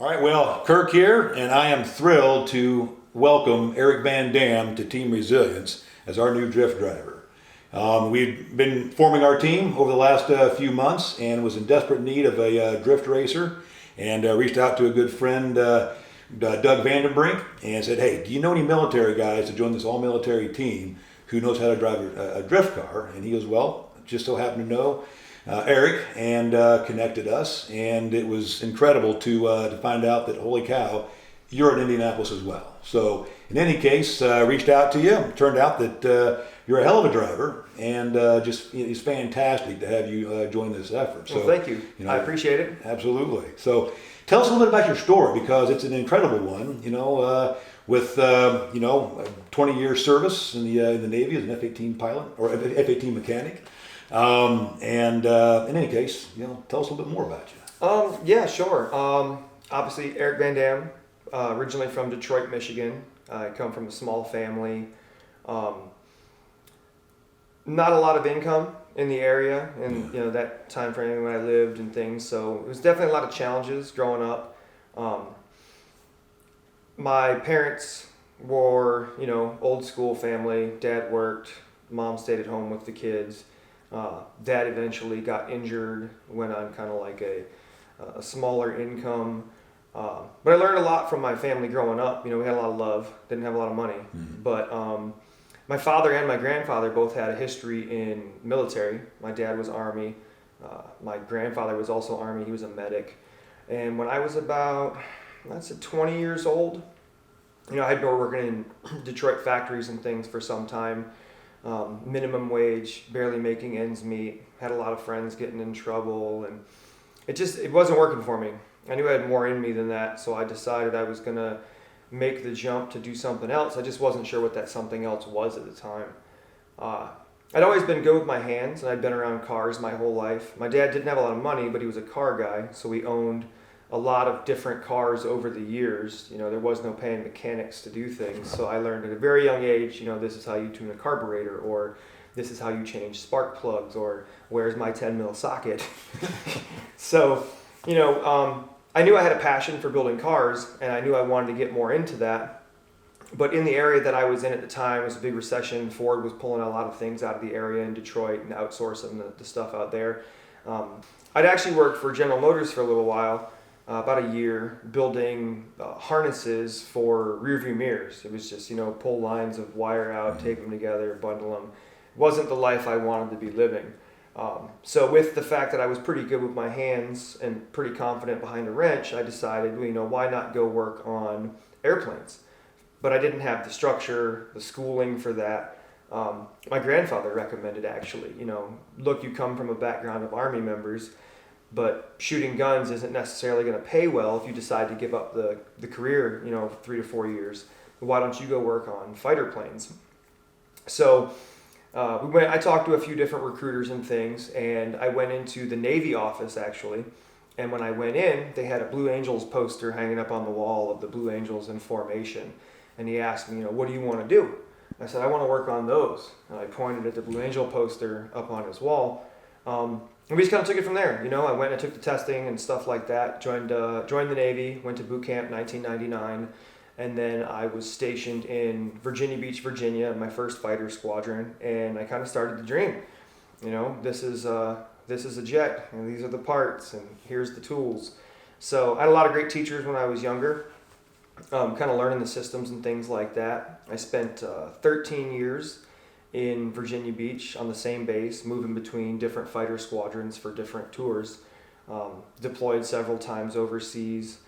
All right, well, Kirk here, and I am thrilled to welcome Eric Van Dam to Team Resilience as our new drift driver. We've been forming our team over the last few months and was in desperate need of a drift racer, and reached out to a good friend, Doug Vandenbrink, and said, hey, do you know any military guys to join this all-military team who knows how to drive a drift car? And he goes, well, just so happened to know Eric, and connected us, and it was incredible to find out that, holy cow, you're in Indianapolis as well. So in any case, reached out to you. It turned out that you're a hell of a driver, and it's fantastic to have you join this effort. So, well, thank you. I appreciate it. Absolutely. So tell us a little bit about your story, because it's an incredible one. With 20 years service in the Navy as an F-18 pilot or F-18 mechanic. In any case, tell us a little bit more about you. Yeah, sure. Obviously, Eric Van Dam, originally from Detroit, Michigan. I come from a small family. Not a lot of income in the area, and that time frame when I lived and things. So it was definitely a lot of challenges growing up. My parents were, old school family. Dad worked, mom stayed at home with the kids. Dad eventually got injured, went on kind of like a smaller income. But I learned a lot from my family growing up. We had a lot of love, didn't have a lot of money. Mm-hmm. But my father and my grandfather both had a history in military. My dad was Army. My grandfather was also Army. He was a medic. And when I was about, 20 years old, I'd been working in Detroit factories and things for some time. Minimum wage, barely making ends meet, had a lot of friends getting in trouble, and it wasn't working for me. I knew I had more in me than that, so I decided I was going to make the jump to do something else. I just wasn't sure what that something else was at the time. I'd always been good with my hands, and I'd been around cars my whole life. My dad didn't have a lot of money, but he was a car guy, so we owned a lot of different cars over the years. There was no paying mechanics to do things. So I learned at a very young age, this is how you tune a carburetor, or this is how you change spark plugs, or where's my 10 mil socket. So, I knew I had a passion for building cars, and I knew I wanted to get more into that. But in the area that I was in at the time, it was a big recession. Ford was pulling a lot of things out of the area in Detroit and outsourcing the stuff out there. I'd actually worked for General Motors for a little while. About a year, building harnesses for rearview mirrors. It was just, pull lines of wire out, tape them together, bundle them. It wasn't the life I wanted to be living. So with the fact that I was pretty good with my hands and pretty confident behind a wrench, I decided, why not go work on airplanes? But I didn't have the structure, the schooling for that. My grandfather recommended, actually, look, you come from a background of Army members, but shooting guns isn't necessarily going to pay well if you decide to give up the career, 3 to 4 years. Why don't you go work on fighter planes? So I talked to a few different recruiters and things, and I went into the Navy office, actually. And when I went in, they had a Blue Angels poster hanging up on the wall of the Blue Angels in formation. And he asked me, what do you want to do? I said, I want to work on those. And I pointed at the Blue Angel poster up on his wall. And we just kind of took it from there. I went and I took the testing and stuff like that, joined the Navy, went to boot camp 1999, and then I was stationed in Virginia Beach, Virginia, my first fighter squadron, and I kind of started the dream. This is a jet, and these are the parts, and here's the tools. So I had a lot of great teachers when I was younger, kind of learning the systems and things like that. I spent 13 years in Virginia Beach on the same base, moving between different fighter squadrons for different tours. Deployed several times overseas.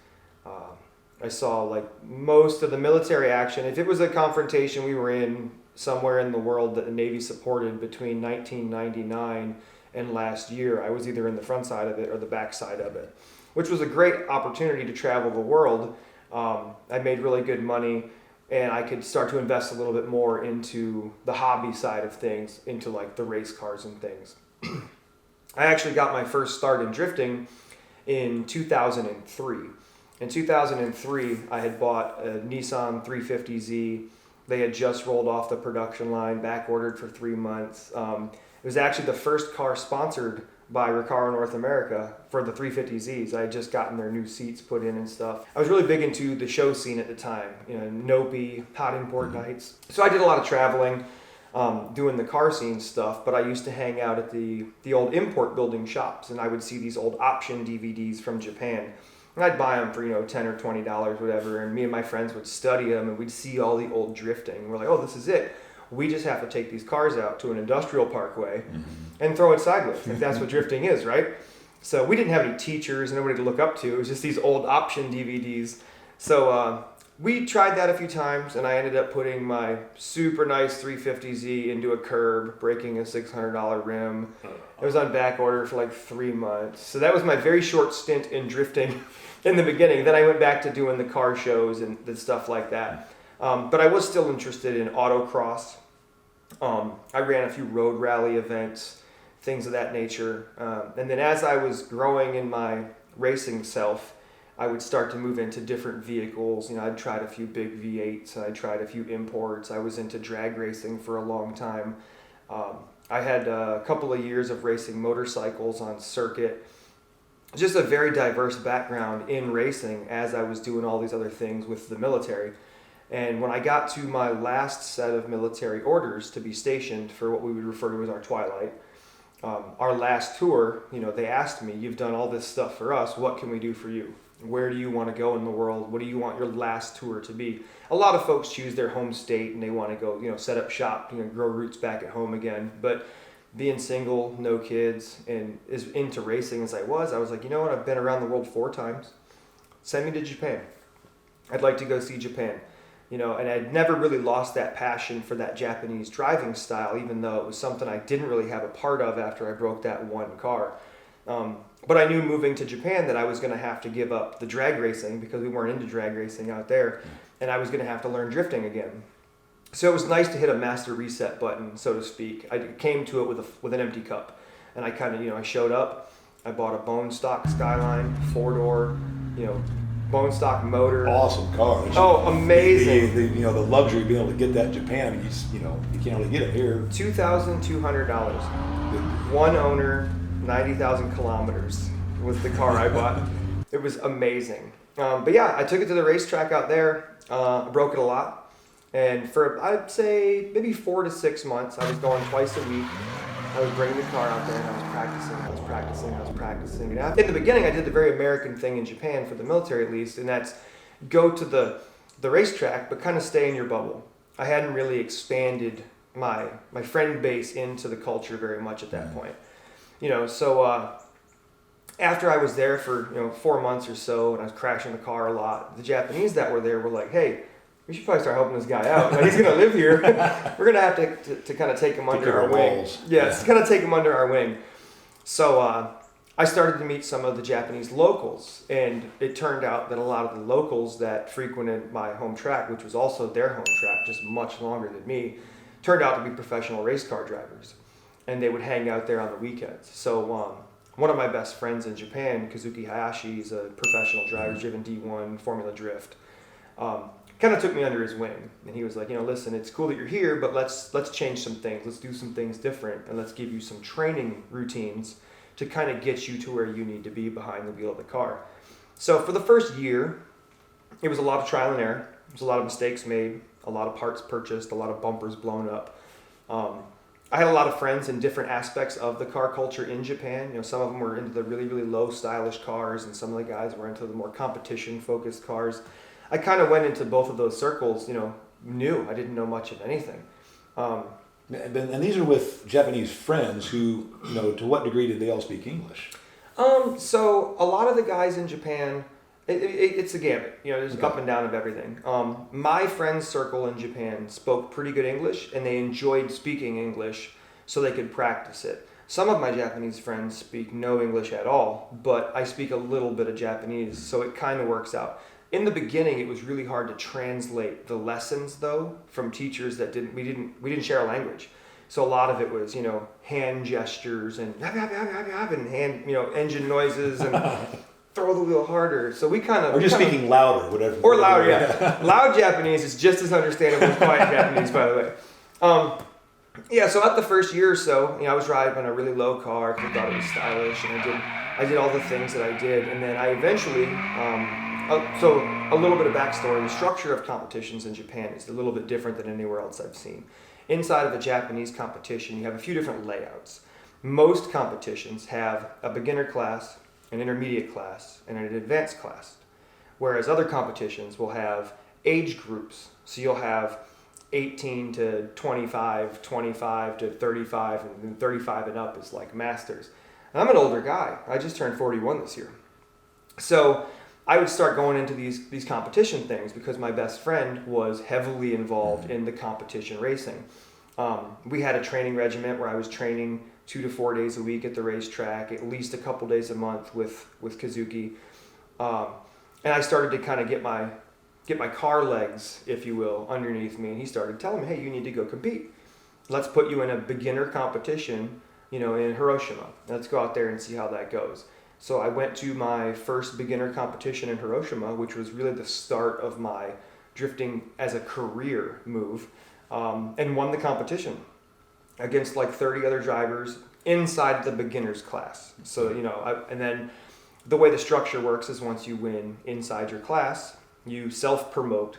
I saw most of the military action. If it was a confrontation we were in somewhere in the world that the Navy supported between 1999 and last year, I was either in the front side of it or the back side of it, which was a great opportunity to travel the world. I made really good money, and I could start to invest a little bit more into the hobby side of things, into the race cars and things. I actually got my first start in drifting in 2003. In 2003, I had bought a Nissan 350Z. They had just rolled off the production line, back ordered for 3 months. It was actually the first car sponsored by Recaro North America for the 350Zs. I had just gotten their new seats put in and stuff. I was really big into the show scene at the time, Nopi, hot import nights. So I did a lot of traveling, doing the car scene stuff, but I used to hang out at the old import building shops, and I would see these old option DVDs from Japan. And I'd buy them for, $10 or $20, whatever, and me and my friends would study them, and we'd see all the old drifting. We're like, oh, this is it. We just have to take these cars out to an industrial parkway and throw it sideways. Like that's what drifting is, right? So we didn't have any teachers, nobody to look up to. It was just these old option DVDs. So we tried that a few times, and I ended up putting my super nice 350Z into a curb, breaking a $600 rim. It was on back order for like 3 months. So that was my very short stint in drifting in the beginning. Then I went back to doing the car shows and the stuff like that. But I was still interested in autocross. I ran a few road rally events, things of that nature. And then as I was growing in my racing self, I would start to move into different vehicles. I'd tried a few big V8s, I tried a few imports. I was into drag racing for a long time. I had a couple of years of racing motorcycles on circuit. Just a very diverse background in racing as I was doing all these other things with the military. And when I got to my last set of military orders to be stationed for what we would refer to as our twilight, our last tour, they asked me, you've done all this stuff for us, what can we do for you? Where do you want to go in the world? What do you want your last tour to be? A lot of folks choose their home state and they want to go, set up shop, grow roots back at home again. But being single, no kids, and as into racing as I was like, you know what, I've been around the world 4 times. Send me to Japan. I'd like to go see Japan. And I'd never really lost that passion for that Japanese driving style, even though it was something I didn't really have a part of after I broke that one car. But I knew moving to Japan that I was going to have to give up the drag racing because we weren't into drag racing out there, and I was going to have to learn drifting again. So it was nice to hit a master reset button, so to speak. I came to it with an empty cup, and I kind of, I showed up. I bought a bone stock Skyline, 4-door, bone stock motor. Awesome car. Oh, amazing. The luxury of being able to get that in Japan, you can't really get it here. $2,200. One owner, 90,000 kilometers was the car I bought. It was amazing. But yeah, I took it to the racetrack out there, broke it a lot. And for, I'd say, maybe 4 to 6 months, I was going twice a week. I was bringing the car out there and I was practicing. And in the beginning, I did the very American thing in Japan, for the military at least, and that's go to the racetrack, but kind of stay in your bubble. I hadn't really expanded my friend base into the culture very much at that point. So after I was there for 4 months or so, and I was crashing the car a lot, the Japanese that were there were like, hey, we should probably start helping this guy out. He's going to live here. We're going to have to kind of take him under our wing. Yes, kind of take him under our wing. So I started to meet some of the Japanese locals, and it turned out that a lot of the locals that frequented my home track, which was also their home track, just much longer than me, turned out to be professional race car drivers, and they would hang out there on the weekends. So one of my best friends in Japan, Kazuki Hayashi, is a professional driver, driven D1 Formula Drift. Kind of took me under his wing, and he was like, listen, it's cool that you're here, but let's change some things. Let's do some things different, and let's give you some training routines to kind of get you to where you need to be behind the wheel of the car. So for the first year, it was a lot of trial and error. There was a lot of mistakes made, a lot of parts purchased, a lot of bumpers blown up. I had a lot of friends in different aspects of the car culture in Japan. Some of them were into the really, really low stylish cars, and some of the guys were into the more competition-focused cars. I kind of went into both of those circles, new. I didn't know much of anything. And these are with Japanese friends who, to what degree did they all speak English? So a lot of the guys in Japan, it's a gamut. There's up and down of everything. My friends circle in Japan spoke pretty good English, and they enjoyed speaking English so they could practice it. Some of my Japanese friends speak no English at all, but I speak a little bit of Japanese, so it kind of works out. In the beginning, it was really hard to translate the lessons, though, from teachers that we didn't share a language. So a lot of it was, hand gestures and hand, engine noises and throw the wheel harder. So we kind of... Or just speaking louder, whatever. Or louder, yeah. Loud Japanese is just as understandable as quiet Japanese, by the way. Yeah, so at the first year or so, I was driving a really low car because I thought it was stylish, and I did all the things that I did, and then I eventually, so a little bit of backstory: the structure of competitions in Japan is a little bit different than anywhere else I've seen. Inside of a Japanese competition, you have a few different layouts. Most competitions have a beginner class, an intermediate class, and an advanced class, whereas other competitions will have age groups. So you'll have 18 to 25, 25 to 35, and then 35 and up is like masters. And I'm an older guy. I just turned 41 this year. So I would start going into these competition things because my best friend was heavily involved in the competition racing. We had a training regiment where I was training 2 to 4 days a week at the racetrack, at least a couple days a month with Kazuki. And I started to kind of get my car legs, if you will, underneath me. And he started telling me, hey, you need to go compete. Let's put you in a beginner competition, in Hiroshima. Let's go out there and see how that goes. So I went to my first beginner competition in Hiroshima, which was really the start of my drifting as a career move, and won the competition against like 30 other drivers inside the beginner's class. So, and then the way the structure works is once you win inside your class, you self-promote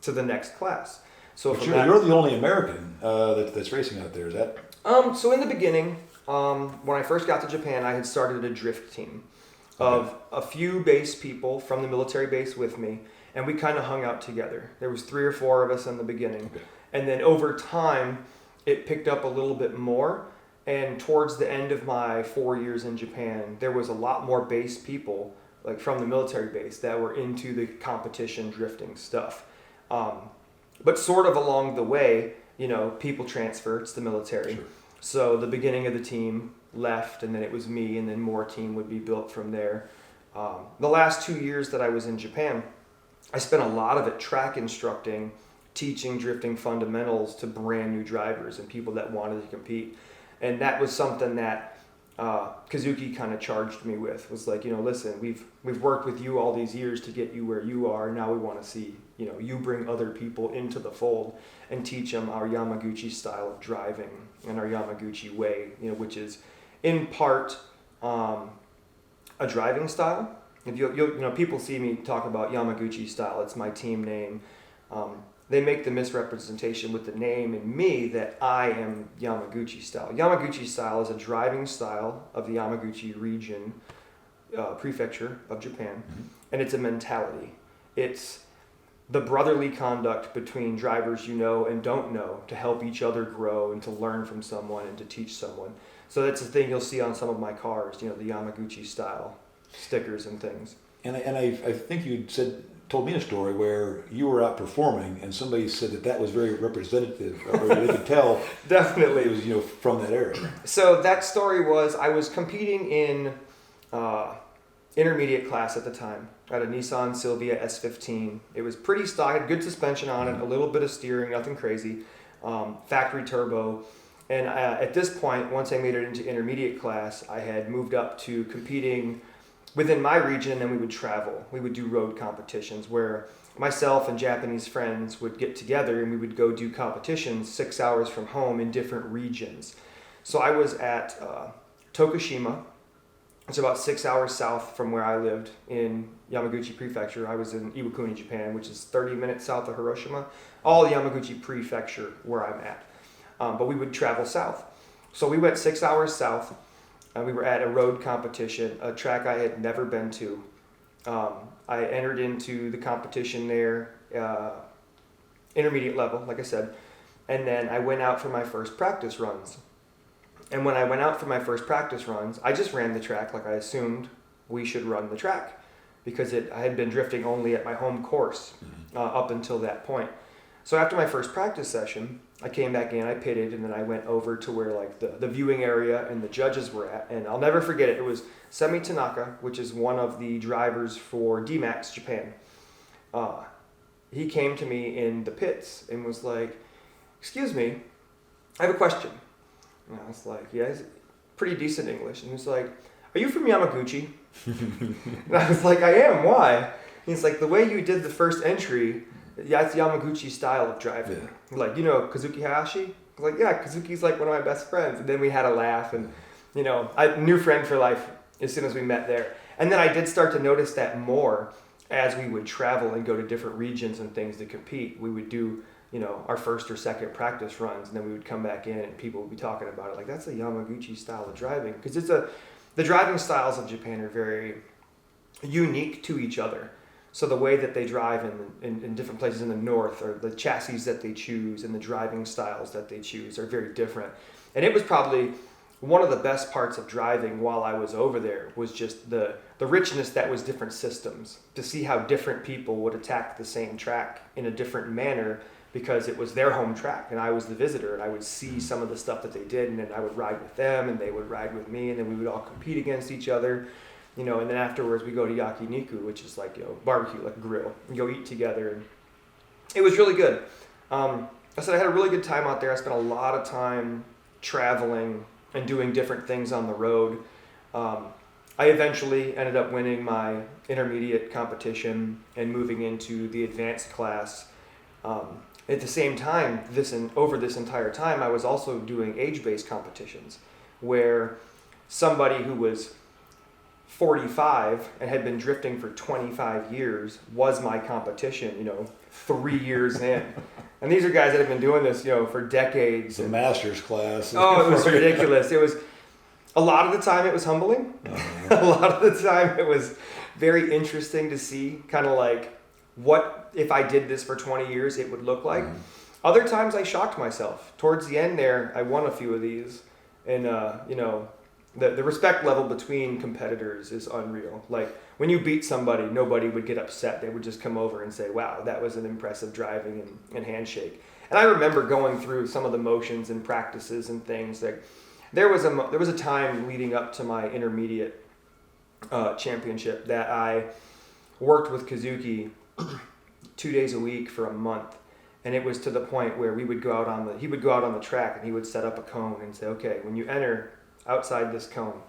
to the next class. So But you're the only American that's racing out there, is that? So in the beginning, when I first got to Japan, I had started a drift team of a few base people from the military base with me, and we kind of hung out together. There was 3 or 4 of us in the beginning. Okay. And then over time, it picked up a little bit more. And towards the end of my 4 years in Japan, there was a lot more base people, like from the military base, that were into the competition drifting stuff. But sort of along the way, people transfer. It's the military. Sure. So the beginning of the team left, and then it was me, and then more team would be built from there. The last 2 years that I was in Japan, I spent a lot of it track instructing, teaching drifting fundamentals to brand new drivers and people that wanted to compete. And that was something that Kazuki kind of charged me with, was like, listen, we've worked with you all these years to get you where you are. Now we want to see, you bring other people into the fold and teach them our Yamaguchi style of driving and our Yamaguchi way, which is in part a driving style. If people see me talk about Yamaguchi style, it's my team name. They make the misrepresentation with the name and me that I am Yamaguchi style. Yamaguchi style is a driving style of the Yamaguchi region, prefecture of Japan, and it's a mentality. It's the brotherly conduct between drivers you know and don't know to help each other grow and to learn from someone and to teach someone. So that's the thing you'll see on some of my cars, the Yamaguchi style stickers and things. And I think you told me a story where you were out performing and somebody said that was very representative, or they could tell Definitely it was from that area. So that story was, I was competing in intermediate class at the time. I had a Nissan Silvia S15. It was pretty stock, had good suspension on it, a little bit of steering, nothing crazy, factory turbo. And at this point, once I made it into intermediate class, I had moved up to competing within my region, and then we would travel. We would do road competitions where myself and Japanese friends would get together and we would go do competitions 6 hours from home in different regions. So I was at Tokushima. It's about 6 hours south from where I lived in Yamaguchi Prefecture. I was in Iwakuni, Japan, which is 30 minutes south of Hiroshima. All Yamaguchi Prefecture where I'm at. But we would travel south. So we went 6 hours south. We were at a road competition, a track I had never been to. I entered into the competition there, intermediate level, like I said, and then I went out for my first practice runs. And when I went out for my first practice runs, I just ran the track like I assumed we should run the track, because I had been drifting only at my home course up until that point. So after my first practice session, I came back in, I pitted, and then I went over to where like the viewing area and the judges were at. And I'll never forget it. It was Semi Tanaka, which is one of the drivers for D-Max Japan. He came to me in the pits and was like, "Excuse me, I have a question." And I was like, "Yeah, it's pretty decent English." And he was like, "Are you from Yamaguchi?" And I was like, "I am, why?" He's like, "The way you did the first entry, yeah, it's Yamaguchi style of driving." Yeah. Like, Kazuki Hayashi? I was like, yeah, Kazuki's like one of my best friends. And then we had a laugh, and new friend for life as soon as we met there. And then I did start to notice that more as we would travel and go to different regions and things to compete. We would do, our first or second practice runs, and then we would come back in and people would be talking about it like, that's a Yamaguchi style of driving. Because the driving styles of Japan are very unique to each other. So the way that they drive in different places in the north, or the chassis that they choose and the driving styles that they choose are very different. And it was probably one of the best parts of driving while I was over there, was just the richness that was different systems, to see how different people would attack the same track in a different manner, because it was their home track and I was the visitor, and I would see some of the stuff that they did, and then I would ride with them and they would ride with me, and then we would all compete against each other. And then afterwards we go to yakiniku, which is like, barbecue, like a grill, and go eat together. And it was really good. I said I had a really good time out there. I spent a lot of time traveling and doing different things on the road. I eventually ended up winning my intermediate competition and moving into the advanced class. At the same time, over this entire time, I was also doing age-based competitions, where somebody who was 45 and had been drifting for 25 years was my competition, 3 years in. And these are guys that have been doing this, for decades. The master's class. Oh, it was ridiculous. It was, a lot of the time it was humbling. A lot of the time it was very interesting to see kind of like what, if I did this for 20 years, it would look like. Other times I shocked myself. Towards the end there, I won a few of these. And, the respect level between competitors is unreal. Like, when you beat somebody, nobody would get upset. They would just come over and say, wow, that was an impressive driving and handshake. And I remember going through some of the motions and practices and things. Like, there was a time leading up to my intermediate championship that I worked with Kazuki 2 days a week for a month. And it was to the point where he would go out on the track, and he would set up a cone and say, okay, when you enter outside this cone,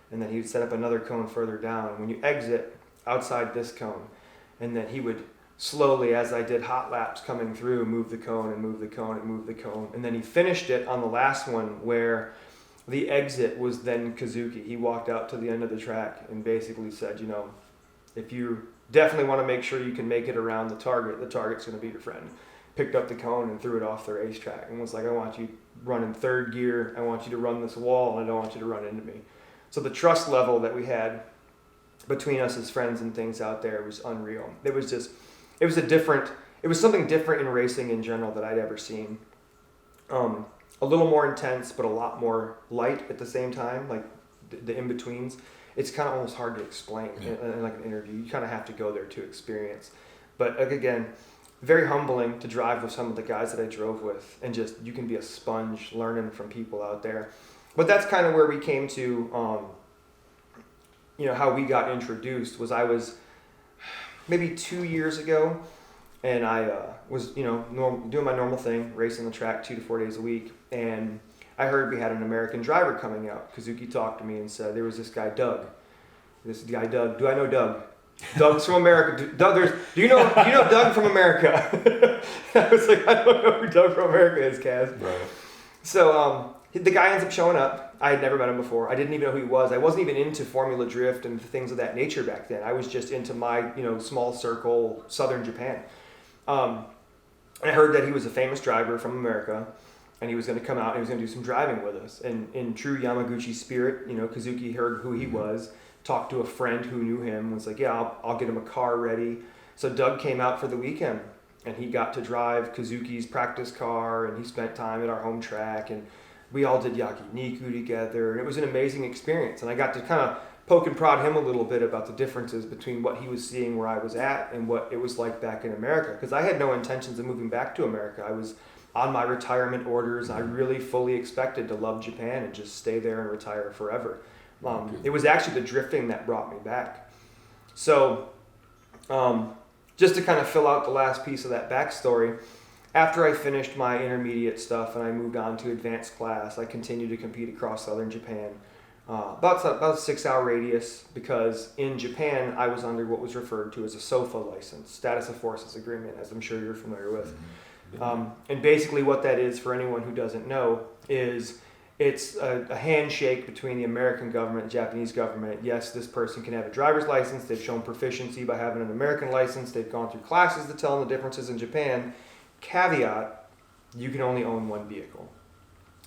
and then he would set up another cone further down, and when you exit outside this cone, and then he would slowly, as I did hot laps coming through, move the cone and move the cone and move the cone. And then he finished it on the last one, where the exit was then Kazuki. He walked out to the end of the track and basically said, if you definitely want to make sure you can make it around the target's going to be your friend. Picked up the cone and threw it off the racetrack and was like, I want you running third gear. I want you to run this wall, and I don't want you to run into me. So the trust level that we had between us as friends and things out there was unreal. It was something different in racing in general that I'd ever seen. A little more intense, but a lot more light at the same time, like the in-betweens. It's kind of almost hard to explain in like an interview. You kind of have to go there to experience. But again, very humbling to drive with some of the guys that I drove with, and just, you can be a sponge learning from people out there. But that's kind of where we came to, how we got introduced. Was I was maybe 2 years ago, and I was, doing my normal thing, racing the track 2 to 4 days a week, and I heard we had an American driver coming out. Kazuki talked to me and said, there was this guy, Doug. Do I know Doug? Doug's from America. Do you know Doug from America? I was like, I don't know who Doug from America is, Kaz. Right. So the guy ends up showing up. I had never met him before. I didn't even know who he was. I wasn't even into Formula Drift and things of that nature back then. I was just into my small circle southern Japan. I heard that he was a famous driver from America, and he was going to come out and he was going to do some driving with us. And in true Yamaguchi spirit, Kazuki heard who he was. Talked to a friend who knew him, was like, yeah, I'll get him a car ready. So Doug came out for the weekend, and he got to drive Kazuki's practice car, and he spent time at our home track, and we all did yakiniku together, and it was an amazing experience. And I got to kind of poke and prod him a little bit about the differences between what he was seeing where I was at and what it was like back in America, because I had no intentions of moving back to America. I was on my retirement orders. I really fully expected to love Japan and just stay there and retire forever. It was actually the drifting that brought me back. So just to kind of fill out the last piece of that backstory, after I finished my intermediate stuff and I moved on to advanced class, I continued to compete across southern Japan. About a 6-hour radius, because in Japan I was under what was referred to as a SOFA license, Status of Forces Agreement, as I'm sure you're familiar with. And basically what that is, for anyone who doesn't know, is it's a handshake between the American government and Japanese government. Yes, this person can have a driver's license. They've shown proficiency by having an American license. They've gone through classes to tell them the differences in Japan. Caveat, you can only own one vehicle.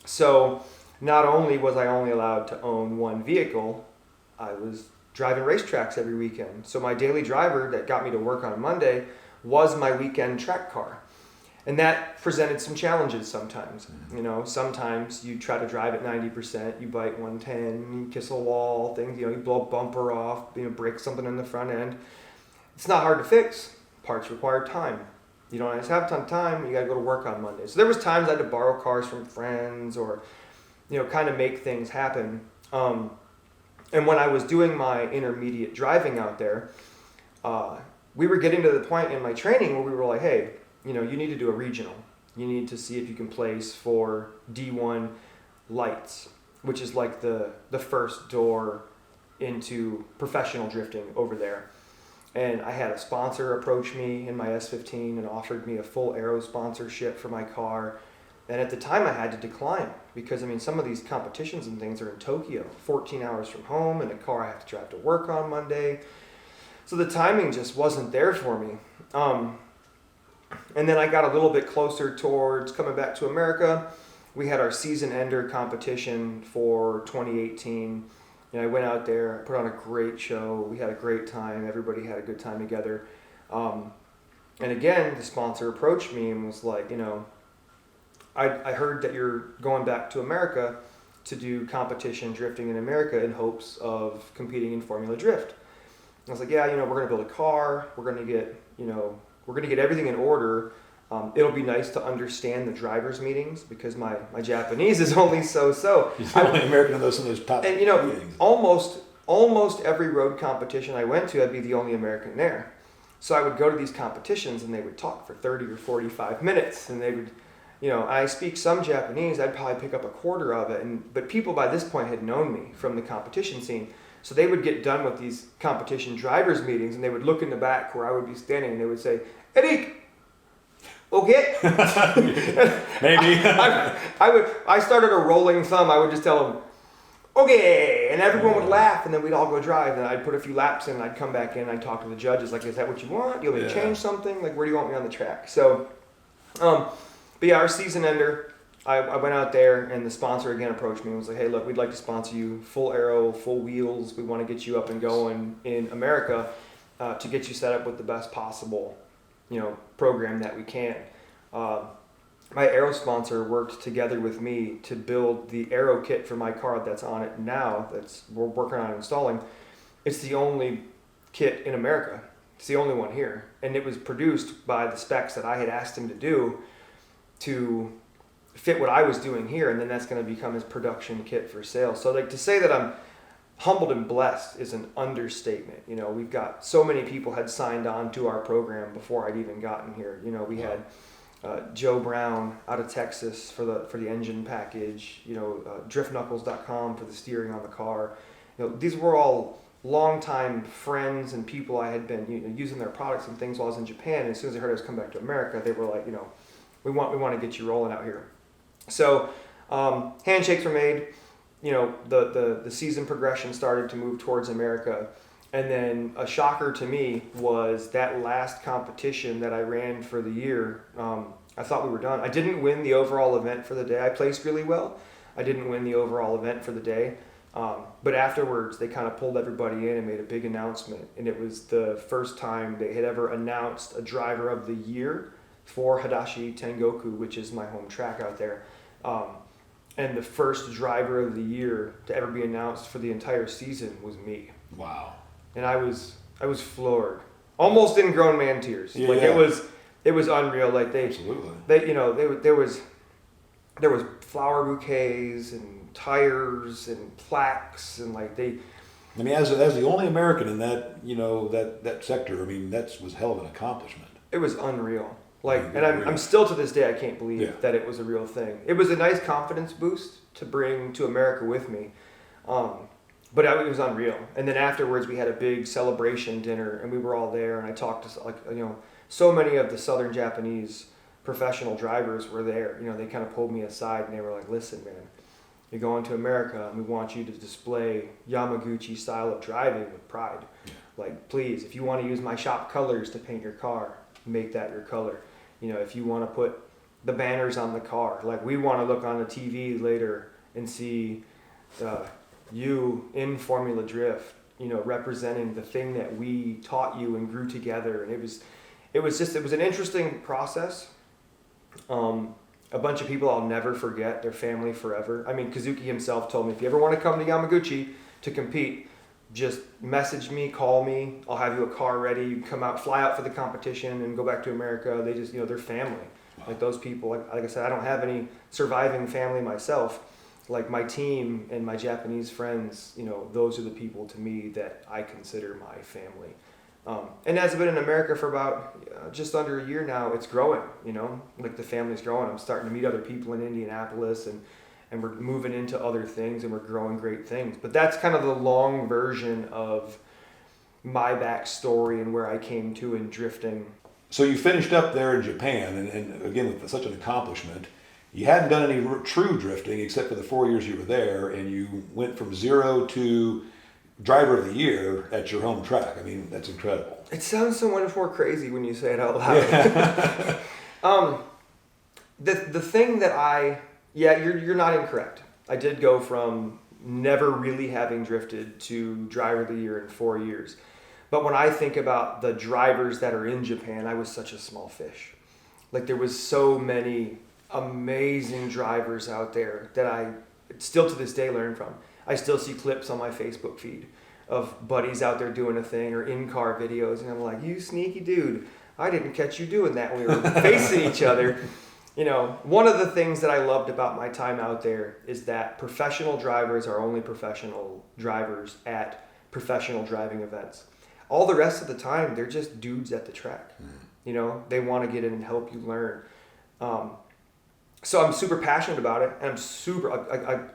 So not only was I only allowed to own one vehicle, I was driving racetracks every weekend. So my daily driver that got me to work on a Monday was my weekend track car. And that presented some challenges sometimes. You know, sometimes you try to drive at 90%, you bite 110, you kiss a wall, things, you blow a bumper off, break something in the front end. It's not hard to fix. Parts require time. You don't always have a ton of time, you gotta go to work on Monday. So there was times I had to borrow cars from friends or, kind of make things happen. And when I was doing my intermediate driving out there, we were getting to the point in my training where we were like, hey, you need to do a regional. You need to see if you can place for D1 lights, which is like the first door into professional drifting over there. And I had a sponsor approach me in my S15 and offered me a full aero sponsorship for my car. And at the time I had to decline because, some of these competitions and things are in Tokyo, 14 hours from home, and a car I have to drive to work on Monday. So the timing just wasn't there for me. And then I got a little bit closer towards coming back to America. We had our season ender competition for 2018. I went out there, put on a great show. We had a great time. Everybody had a good time together. And again, the sponsor approached me and was like, I heard that you're going back to America to do competition drifting in America in hopes of competing in Formula Drift. I was like, yeah, we're going to build a car. We're going to get everything in order. It'll be nice to understand the drivers' meetings because my Japanese is only so. You're the only American in those top meetings. Almost every road competition I went to, I'd be the only American there. So I would go to these competitions and they would talk for 30 or 45 minutes, and they would, I speak some Japanese. I'd probably pick up a quarter of it, but people by this point had known me from the competition scene. So they would get done with these competition drivers meetings and they would look in the back where I would be standing and they would say, Eric, okay. Maybe. I started a rolling thumb. I would just tell them, okay. And everyone would laugh and then we'd all go drive. And I'd put a few laps in and I'd come back in and I'd talk to the judges like, is that what you want? Do you want me to change something? Like, where do you want me on the track? So, but yeah, our season ender, I went out there and the sponsor again approached me and was like, hey, look, we'd like to sponsor you full aero, full wheels. We want to get you up and going in America to get you set up with the best possible, program that we can. My aero sponsor worked together with me to build the aero kit for my car that's on it now, we're working on installing. It's the only kit in America. It's the only one here. And it was produced by the specs that I had asked him to do to fit what I was doing here, and then that's going to become his production kit for sale. So to say that I'm humbled and blessed is an understatement. We've got so many people had signed on to our program before I'd even gotten here. We had Joe Brown out of Texas for the engine package, driftknuckles.com for the steering on the car. These were all longtime friends and people I had been using their products and things while I was in Japan. And as soon as they heard I was coming back to America, they were like, we want to get you rolling out here. So handshakes were made. The season progression started to move towards America. And then a shocker to me was that last competition that I ran for the year. I thought we were done. I didn't win the overall event for the day. I placed really well. I didn't win the overall event for the day. But afterwards, they kind of pulled everybody in and made a big announcement. And it was the first time they had ever announced a driver of the year for Hadashi Tengoku, which is my home track out there. And the first driver of the year to ever be announced for the entire season was me. Wow. And I was floored, almost in grown man tears. Yeah. Like it was unreal. Like Absolutely. There was flower bouquets and tires and plaques and as the only American in that that sector, that was hell of an accomplishment. It was unreal. I'm still to this day, I can't believe that it was a real thing. It was a nice confidence boost to bring to America with me. But it was unreal. And then afterwards, we had a big celebration dinner, and we were all there. And I talked to so many of the Southern Japanese professional drivers were there. You know, they kind of pulled me aside and they were like, listen, man, you're going to America and we want you to display Yamaguchi style of driving with pride. Like, please, if you want to use my shop colors to paint your car, make that your color. You know, if you want to put the banners on the car, like we want to look on the TV later and see you in Formula Drift, you know, representing the thing that we taught you and grew together. And it was an interesting process. A bunch of people I'll never forget, their family forever. I mean, Kazuki himself told me, if you ever want to come to Yamaguchi to compete, just message me, call me, I'll have you a car ready. You come out, fly out for the competition and go back to America. They just, you know, they're family. Like those people, like I said, I don't have any surviving family myself. Like my team and my Japanese friends, you know, those are the people to me that I consider my family. And as I've been in America for about just under a year now, it's growing, you know, like the family's growing. I'm starting to meet other people in Indianapolis and we're moving into other things and we're growing great things. But that's kind of the long version of my backstory and where I came to in drifting. So you finished up there in Japan, and again, with such an accomplishment, you hadn't done any true drifting except for the 4 years you were there, and you went from 0 to driver of the year at your home track. I mean, that's incredible. It sounds so much more crazy when you say it out loud. Yeah. The thing that you're not incorrect. I did go from never really having drifted to driver of the year in 4 years. But when I think about the drivers that are in Japan, I was such a small fish. Like there was so many amazing drivers out there that I still to this day learn from. I still see clips on my Facebook feed of buddies out there doing a thing or in-car videos, and I'm like, you sneaky dude, I didn't catch you doing that when we were facing each other. You know, one of the things that I loved about my time out there is that professional drivers are only professional drivers at professional driving events. All the rest of the time, they're just dudes at the track. You know, they want to get in and help you learn. So I'm super passionate about it, and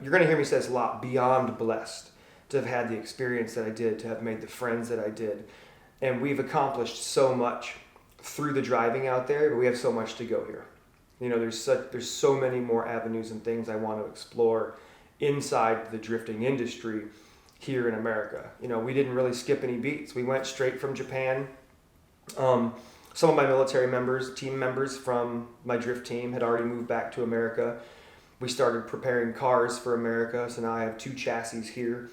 you're going to hear me say this a lot, beyond blessed to have had the experience that I did, to have made the friends that I did. And we've accomplished so much through the driving out there, but we have so much to go here. You know, there's so many more avenues and things I want to explore inside the drifting industry here in America. You know, we didn't really skip any beats. We went straight from Japan. Some of my military team members from my drift team had already moved back to America. We started preparing cars for America, so now I have 2 chassis here.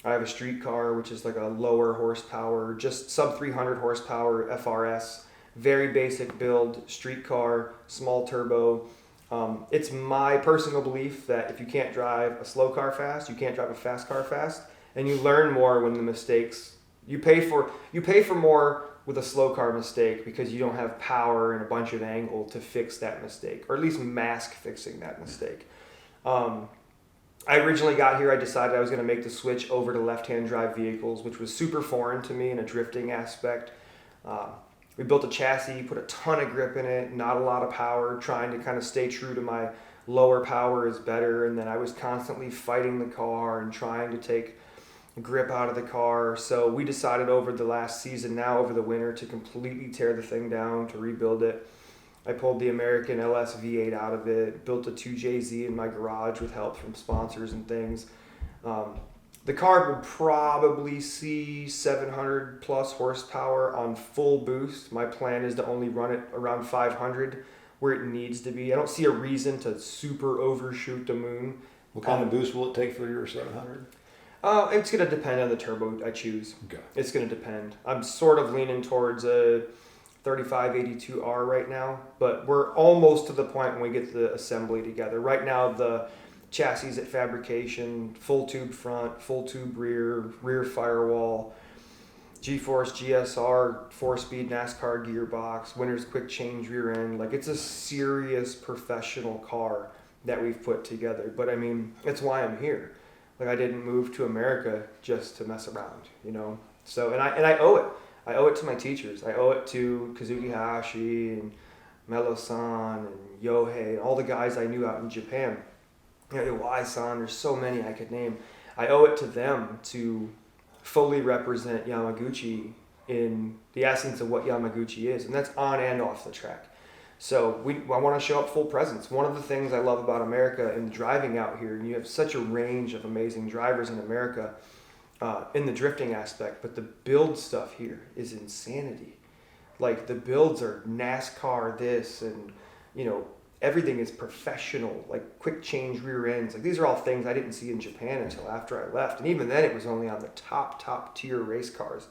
I have a street car, which is like a lower horsepower, just sub 300 horsepower FRS, very basic build, street car, small turbo. It's my personal belief that if you can't drive a slow car fast, you can't drive a fast car fast, and you learn more when the mistakes, you pay for more with a slow car mistake because you don't have power and a bunch of angle to fix that mistake, or at least mask fixing that mistake. I originally got here, I decided I was going to make the switch over to left-hand drive vehicles, which was super foreign to me in a drifting aspect. We built a chassis, put a ton of grip in it, not a lot of power, trying to kind of stay true to my lower power is better. And then I was constantly fighting the car and trying to take grip out of the car. So we decided over the last season, now over the winter, to completely tear the thing down, to rebuild it. I pulled the American LS V8 out of it, built a 2JZ in my garage with help from sponsors and things. The car will probably see 700 plus horsepower on full boost. My plan is to only run it around 500 where it needs to be. I don't see a reason to super overshoot the moon. What kind of boost will it take for your 700? It's going to depend on the turbo I choose. Okay. It's going to depend. I'm sort of leaning towards a 3582R right now, but we're almost to the point when we get the assembly together. Right now, the chassis at fabrication, full tube front, full tube rear firewall, G-Force GSR 4-speed NASCAR gearbox, Winner's quick change rear end. Like, it's a serious professional car that we've put together. But I mean, it's why I'm here. Like, I didn't move to America just to mess around, you know? So, and I owe it. I owe it to my teachers. I owe it to Kazuki Hayashi and Melo-san and Yohei and all the guys I knew out in Japan. You know, Iwai-san, there's so many I could name. I owe it to them to fully represent Yamaguchi in the essence of what Yamaguchi is, and that's on and off the track. So I want to show up full presence. One of the things I love about America and driving out here, and you have such a range of amazing drivers in America in the drifting aspect, but the build stuff here is insanity. Like the builds are NASCAR this, and everything is professional, like quick change rear ends. Like these are all things I didn't see in Japan until after I left. And even then it was only on the top tier race cars.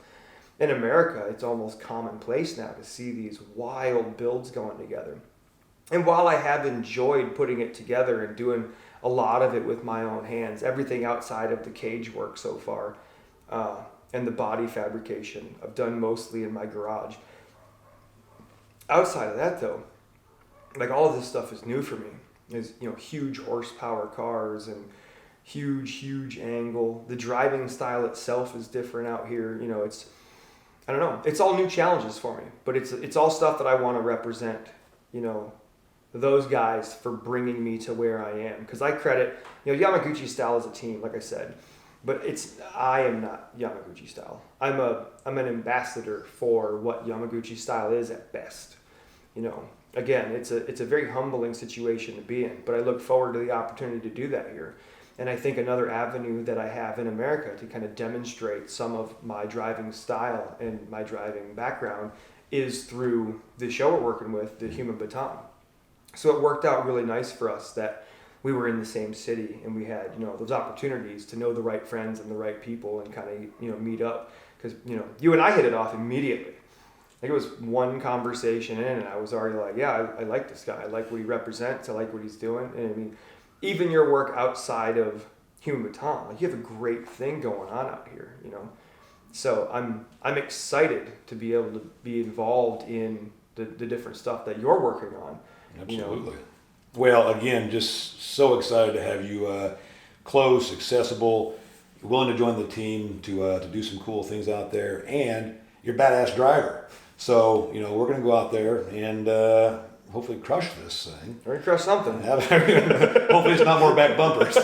In America, it's almost commonplace now to see these wild builds going together. And while I have enjoyed putting it together and doing a lot of it with my own hands, everything outside of the cage work so far, and the body fabrication I've done mostly in my garage. Outside of that though, like all of this stuff is new for me. Is huge horsepower cars and huge angle. The driving style itself is different out here. It's, I don't know, it's all new challenges for me, but it's all stuff that I want to represent, those guys for bringing me to where I am. Because I credit, Yamaguchi style as a team, like I said, but I am not Yamaguchi style. I'm an ambassador for what Yamaguchi style is at best. Again, it's a very humbling situation to be in, but I look forward to the opportunity to do that here. And I think another avenue that I have in America to kind of demonstrate some of my driving style and my driving background is through the show we're working with, the Human Baton. So it worked out really nice for us that we were in the same city and we had, those opportunities to know the right friends and the right people and kind of, meet up. Because, you and I hit it off immediately. Like it was one conversation in and I was already like, yeah, I like this guy. I like what he represents. I like what he's doing. And I mean, even your work outside of Human Baton, like you have a great thing going on out here, So I'm excited to be able to be involved in the different stuff that you're working on. Absolutely. Well, again, just so excited to have you close, accessible, willing to join the team to do some cool things out there, and you're a badass driver. So, we're going to go out there and hopefully crush this thing. Or crush something. Hopefully it's not more back bumpers.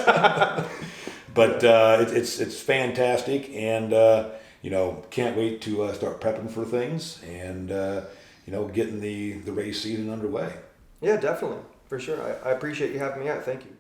But it's fantastic, and can't wait to start prepping for things and getting the race season underway. Yeah, definitely, for sure. I appreciate you having me out. Thank you.